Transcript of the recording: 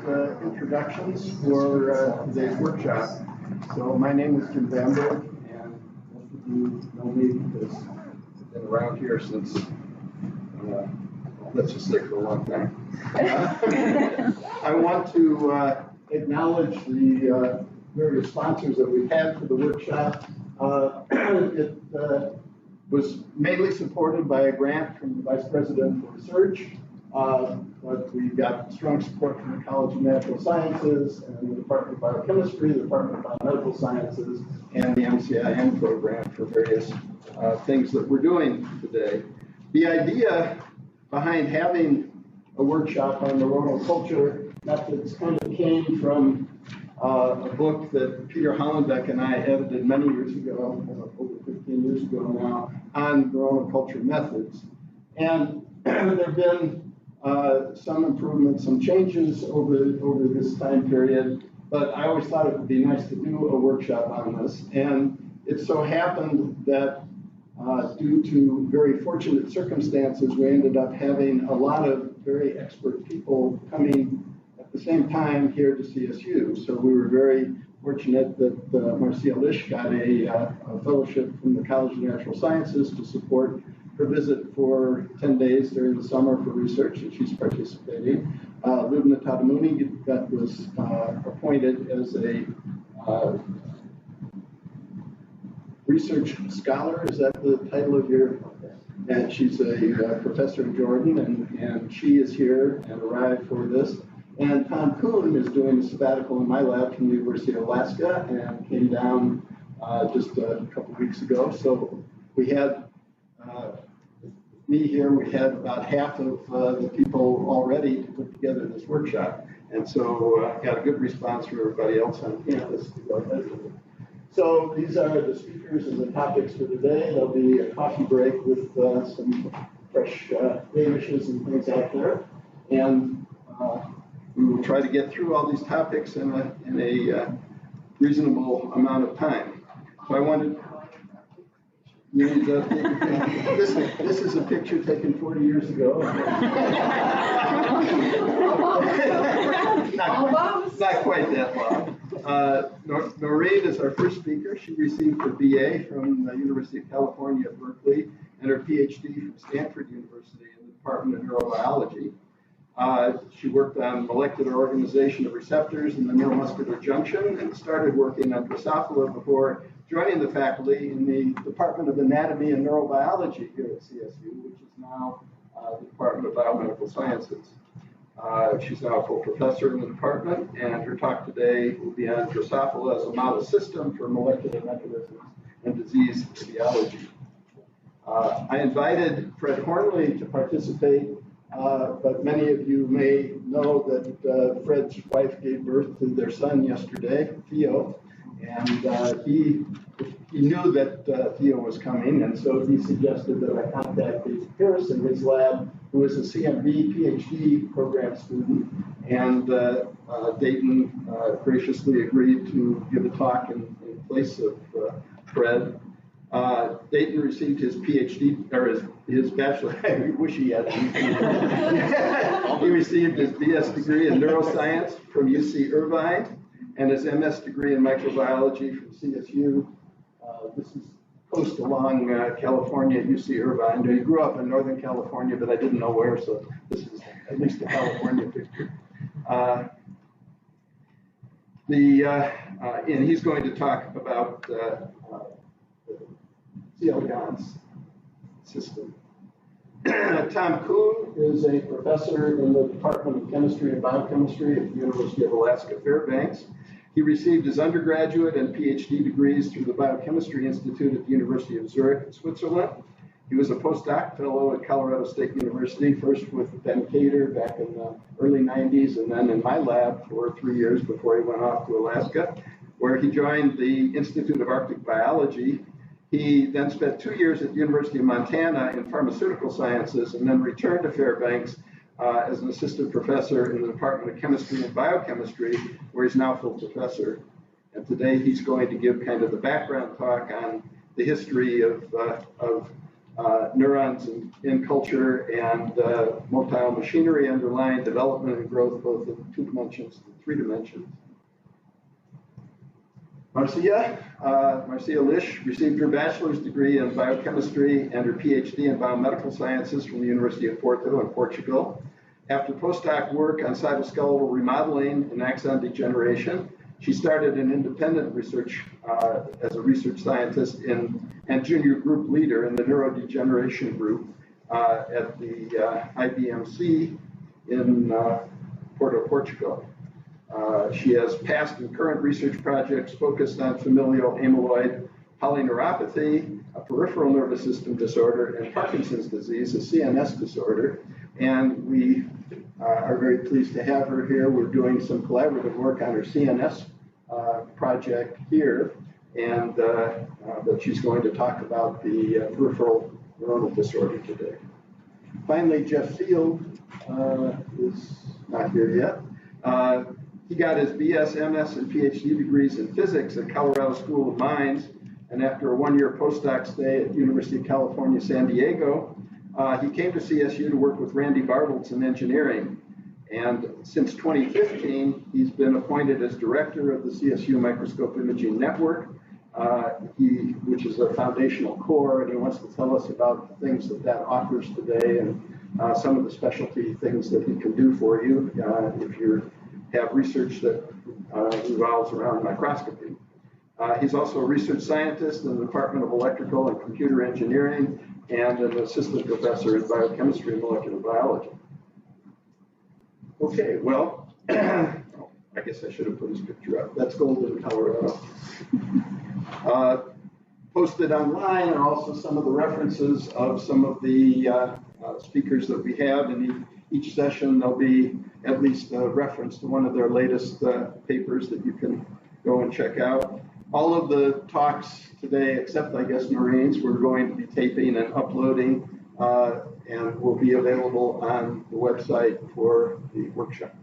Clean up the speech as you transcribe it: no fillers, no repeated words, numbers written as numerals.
introductions for today's workshop. So my name is Jim Bamburg, and most of you know me because I've been around here since, let's just say for a long time. I want to acknowledge the various sponsors that we've had for the workshop. It was mainly supported by a grant from the Vice President for Research, but we got strong support from the College of Natural Sciences and the Department of Biochemistry, the Department of Biomedical Sciences, and the MCIN program for various things that we're doing today. The idea behind having a workshop on neuronal culture methods kind of came from a book that Peter Hollenbeck and I edited many years ago, over 15 years ago now, on neuronal culture methods. And there have been some improvements, some changes over this time period, but I always thought it would be nice to do a workshop on this. And it so happened that due to very fortunate circumstances, we ended up having a lot of very expert people coming at the same time here to CSU. So we were very fortunate that Marcia Lish got a fellowship from the College of Natural Sciences to support her visit for 10 days during the summer for research, and she's participating. Lubna Tadamuni that was appointed as a research scholar. Is that the title of your? And she's a professor in Jordan, and she is here and arrived for this. And Tom Kuhn is doing a sabbatical in my lab from the University of Alaska and came down just a couple weeks ago. So we had me here, we had about half of the people already to put together this workshop. And so got a good response from everybody else on campus to go ahead with it. So these are the speakers and the topics for today. There'll be a coffee break with some fresh danishes and things out there. And we will try to get through all these topics in a reasonable amount of time. So I wanted, this is a picture taken 40 years ago. not quite that long. Noreen is our first speaker. She received her BA from the University of California at Berkeley and her PhD from Stanford University in the Department of Neurobiology. She worked on molecular organization of receptors in the neuromuscular junction and started working on Drosophila before joining the faculty in the Department of Anatomy and Neurobiology here at CSU, which is now the Department of Biomedical Sciences. She's now a full professor in the department, and her talk today will be on Drosophila as a model system for molecular mechanisms and disease physiology. I invited Fred Hornley to participate, but many of you may know that Fred's wife gave birth to their son yesterday, Theo, and he knew that Theo was coming, and so he suggested that I contact Dayton Pierce in his lab, who is a CMB PhD program student, and Dayton graciously agreed to give a talk in place of Fred. Dayton received his PhD, or his bachelor, I wish he had. He received his BS degree in neuroscience from UC Irvine and his MS degree in microbiology from CSU. This is coast along California at UC Irvine. He grew up in Northern California, but I didn't know where, so this is at least a California picture. And he's going to talk about the C. elegans system. Tom Kuhn is a professor in the Department of Chemistry and Biochemistry at the University of Alaska Fairbanks. He received his undergraduate and PhD degrees through the Biochemistry Institute at the University of Zurich, Switzerland. He was a postdoc fellow at Colorado State University, first with Ben Cater back in the early 90s, and then in my lab for 3 years before he went off to Alaska, where he joined the Institute of Arctic Biology. He then spent 2 years at the University of Montana in pharmaceutical sciences and then returned to Fairbanks as an assistant professor in the Department of Chemistry and Biochemistry, where he's now full professor. And today he's going to give kind of the background talk on the history of neurons in culture and motile machinery underlying development and growth both in 2 dimensions and 3 dimensions. Marcia Lish received her bachelor's degree in biochemistry and her PhD in biomedical sciences from the University of Porto in Portugal. After postdoc work on cytoskeletal remodeling and axon degeneration, she started an independent research as a research scientist and junior group leader in the neurodegeneration group at the IBMC in Porto, Portugal. She has past and current research projects focused on familial amyloid polyneuropathy, a peripheral nervous system disorder, and Parkinson's disease, a CNS disorder. And we are very pleased to have her here. We're doing some collaborative work on her CNS project here, and but she's going to talk about the peripheral neuronal disorder today. Finally, Jeff Field is not here yet. He got his BS, MS, and PhD degrees in physics at Colorado School of Mines, and after a 1-year postdoc stay at University of California, San Diego, he came to CSU to work with Randy Bartels in engineering. And since 2015, he's been appointed as director of the CSU Microscope Imaging Network, which is a foundational core, and he wants to tell us about the things that offers today and some of the specialty things that he can do for you if you have research that revolves around microscopy. He's also a research scientist in the Department of Electrical and Computer Engineering and an assistant professor in biochemistry and molecular biology. Okay, well, I guess I should have put his picture up. That's Golden, Colorado. Posted online are also some of the references of some of the speakers that we have. In each session, there'll be at least a reference to one of their latest papers that you can go and check out. All of the talks today, except I guess Noreen's, we're going to be taping and uploading and will be available on the website for the workshop.